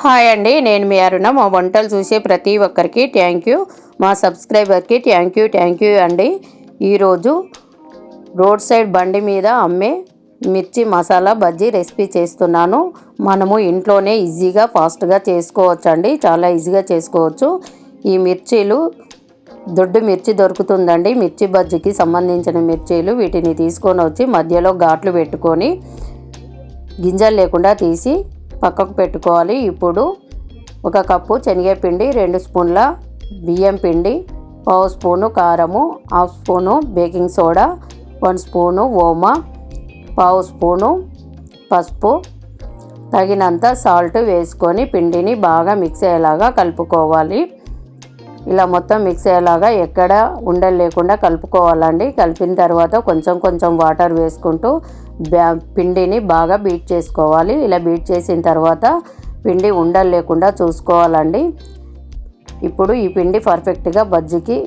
Hi అండి, నేను మీ అరుణ. మా వంటలు చూసే ప్రతి ఒక్కరికి థ్యాంక్ యూ. మా సబ్స్క్రైబర్కి థ్యాంక్ యూ అండి. ఈరోజు రోడ్ సైడ్ బండి మీద అమ్మే మిర్చి మసాలా బజ్జీ రెసిపీ చేస్తున్నాను. మనము ఇంట్లోనే ఈజీగా ఫాస్ట్గా చేసుకోవచ్చు అండి, చాలా ఈజీగా చేసుకోవచ్చు. ఈ మిర్చీలు దొడ్డు మిర్చి దొరుకుతుందండి, మిర్చి బజ్జీకి సంబంధించిన మిర్చీలు. వీటిని తీసుకొని వచ్చి మధ్యలో ఘాట్లు పెట్టుకొని గింజలు లేకుండా తీసి పక్కకు పెట్టుకోవాలి. ఇప్పుడు ఒక కప్పు శనగపిండి, 2 స్పూన్ల బియ్యం పిండి, పావు స్పూను కారము, half spoon baking soda, 1 spoon ఓమా, పావు స్పూను పసుపు, తగినంత సాల్ట్ వేసుకొని పిండిని బాగా మిక్స్ అయ్యేలాగా కలుపుకోవాలి. ఇలా మొత్తం మిక్స్ అయ్యేలాగా ఎక్కడ ఉండలు లేకుండా కలుపుకోవాలండి. కలిపిన తర్వాత కొంచెం వాటర్ వేసుకుంటూ పిండిని బాగా బీట్ చేసుకోవాలి. ఇలా బీట్ చేసిన తర్వాత పిండి ఉండలు లేకుండా చూసుకోవాలండి. ఇప్పుడు ఈ పిండి పర్ఫెక్ట్గా బజ్జీకి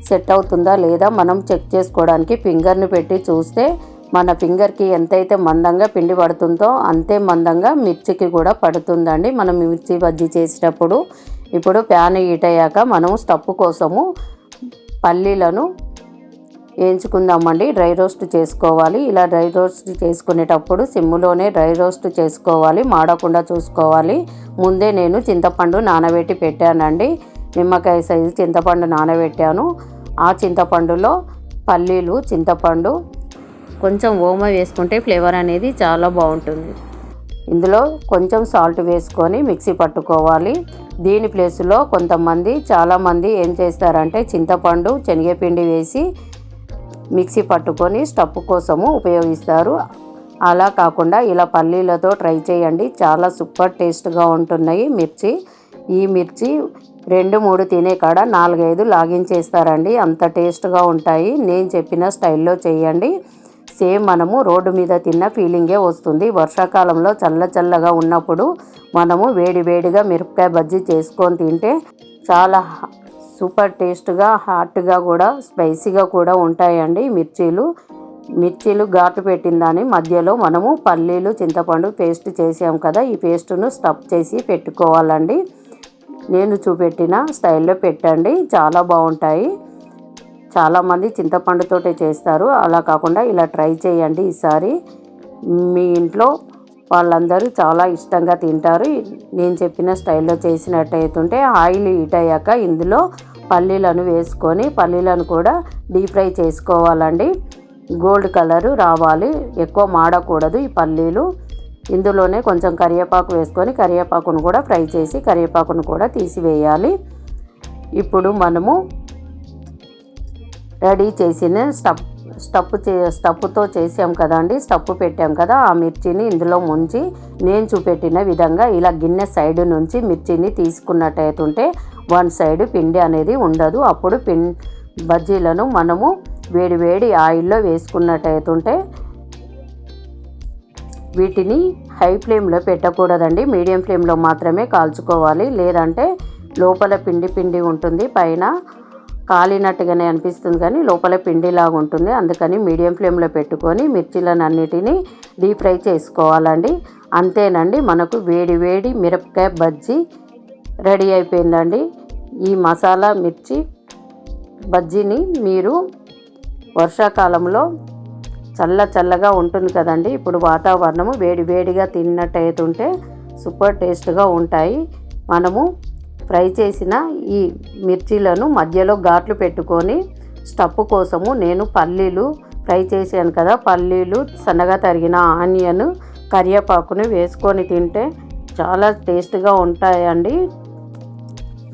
సెట్ అవుతుందా లేదా మనం చెక్ చేసుకోవడానికి ఫింగర్ని పెట్టి చూస్తే మన ఫింగర్కి ఎంతైతే మందంగా పిండి పడుతుందో అంతే మందంగా మిర్చికి కూడా పడుతుందండి మనం మిర్చి బజ్జీ చేసేటప్పుడు. ఇప్పుడు ప్యాన్ హీట్ అయ్యాక మనం స్టఫ్ కోసము పల్లీలను వేయించుకుందామండి. డ్రై రోస్ట్ చేసుకోవాలి. ఇలా డ్రై రోస్ట్ చేసుకునేటప్పుడు సిమ్లోనే డ్రై రోస్ట్ చేసుకోవాలి, మాడకుండా చూసుకోవాలి. ముందే నేను చింతపండు నానబెట్టి పెట్టానండి. నిమ్మకాయ సైజు చింతపండు నానబెట్టాను. ఆ చింతపండులో పల్లీలు, చింతపండు, కొంచెం ఓమ వేసుకుంటే ఫ్లేవర్ అనేది చాలా బాగుంటుంది. ఇందులో కొంచెం సాల్ట్ వేసుకొని మిక్సీ పట్టుకోవాలి. దీని ప్లేస్లో చాలామంది ఏం చేస్తారంటే చింతపండు, శనగపిండి వేసి మిక్సీ పట్టుకొని స్టఫ్ కోసము ఉపయోగిస్తారు. అలా కాకుండా ఇలా పల్లీలతో ట్రై చేయండి, చాలా సూపర్ టేస్ట్గా ఉంటున్నాయి మిర్చి. ఈ మిర్చి 2-3 తినే కాడ 4-5 లాగించేస్తారండి, అంత టేస్ట్గా ఉంటాయి. నేను చెప్పిన స్టైల్లో చేయండి. సేమ్ మనము రోడ్డు మీద తిన్న ఫీలింగే వస్తుంది. వర్షాకాలంలో చల్లగా ఉన్నప్పుడు మనము వేడిగా మిరపకాయ బజ్జీ చేసుకొని తింటే చాలా సూపర్ టేస్ట్గా, హాట్గా కూడా, స్పైసీగా కూడా ఉంటాయండి మిర్చీలు ఘాటు పెట్టిన దాని మధ్యలో మనము పల్లీలు, చింతపండు పేస్ట్ చేసాం కదా, ఈ పేస్టును స్టఫ్ చేసి పెట్టుకోవాలండి. నేను చూపెట్టిన స్టైల్లో పెట్టండి, చాలా బాగుంటాయి. చాలామంది చింతపండుతోటే చేస్తారు, అలా కాకుండా ఇలా ట్రై చేయండి ఈసారి. మీ ఇంట్లో వాళ్ళందరూ చాలా ఇష్టంగా తింటారు. నేను చెప్పిన స్టైల్లో చేసినట్టయితుంటే ఆయిల్ హీట్ అయ్యాక ఇందులో పల్లీలను వేసుకొని పల్లీలను కూడా డీప్ ఫ్రై చేసుకోవాలండి. గోల్డ్ కలరు రావాలి, ఎక్కువ మాడకూడదు ఈ పల్లీలు. ఇందులోనే కొంచెం కరివేపాకు వేసుకొని కరివేపాకును కూడా ఫ్రై చేసి కరివేపాకును కూడా తీసివేయాలి. ఇప్పుడు మనము రెడీ చేసిన స్టఫ్తో చేసాం కదండి, స్టఫ్ పెట్టాం కదా, ఆ మిర్చిని ఇందులో ముంచి నేను చూపెట్టిన విధంగా ఇలా గిన్నె సైడ్ నుంచి మిర్చిని తీసుకున్నట్టయితుంటే వన్ సైడ్ పిండి అనేది ఉండదు. అప్పుడు బజ్జీలను మనము వేడి ఆయిల్లో వేసుకున్నట్టయితుంటే వీటిని హై ఫ్లేమ్లో పెట్టకూడదండి, మీడియం ఫ్లేమ్లో మాత్రమే కాల్చుకోవాలి. లేదంటే లోపల పిండి ఉంటుంది, పైన కాలినట్టుగానే అనిపిస్తుంది కానీ లోపల పిండిలాగా ఉంటుంది. అందుకని మీడియం ఫ్లేమ్లో పెట్టుకొని మిర్చీలను అన్నిటినీ డీప్ ఫ్రై చేసుకోవాలండి. అంతేనండి, మనకు వేడి మిరపకాయ బజ్జీ రెడీ అయిపోయిందండి. ఈ మసాలా మిర్చి బజ్జీని మీరు వర్షాకాలంలో చల్లగా ఉంటుంది కదండి, ఇప్పుడు వాతావరణము వేడిగా తిన్నట్టయితుంటే సూపర్ టేస్ట్గా ఉంటాయి. మనము ఫ్రై చేసిన ఈ మిర్చీలను మధ్యలో ఘాట్లు పెట్టుకొని స్టఫ్ కోసము నేను పల్లీలు ఫ్రై చేశాను కదా, పల్లీలు, సన్నగా తరిగిన ఆనియన్, కరివేపాకును వేసుకొని తింటే చాలా టేస్ట్గా ఉంటాయండి.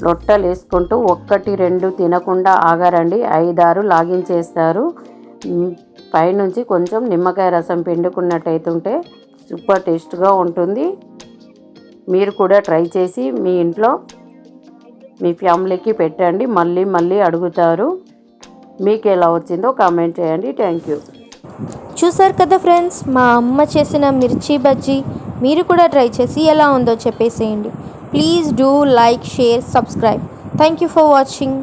లొట్టలు వేసుకుంటూ 1-2 తినకుండా ఆగారండి, 5-6 లాగించేస్తారు. పైనుంచి కొంచెం నిమ్మకాయ రసం పిండుకున్నట్టయితుంటే సూపర్ టేస్ట్గా ఉంటుంది. మీరు కూడా ట్రై చేసి మీ ఇంట్లో మీ ఫ్యామిలీకి పెట్టండి, మళ్ళీ అడుగుతారు. మీకు ఎలా వచ్చిందో కామెంట్ చేయండి. Thank you. చూసారు కదా ఫ్రెండ్స్, మా అమ్మ చేసిన మిర్చి బజ్జీ మీరు కూడా ట్రై చేసి ఎలా ఉందో చెప్పేసేయండి. Please do like, share, subscribe. Thank you for watching.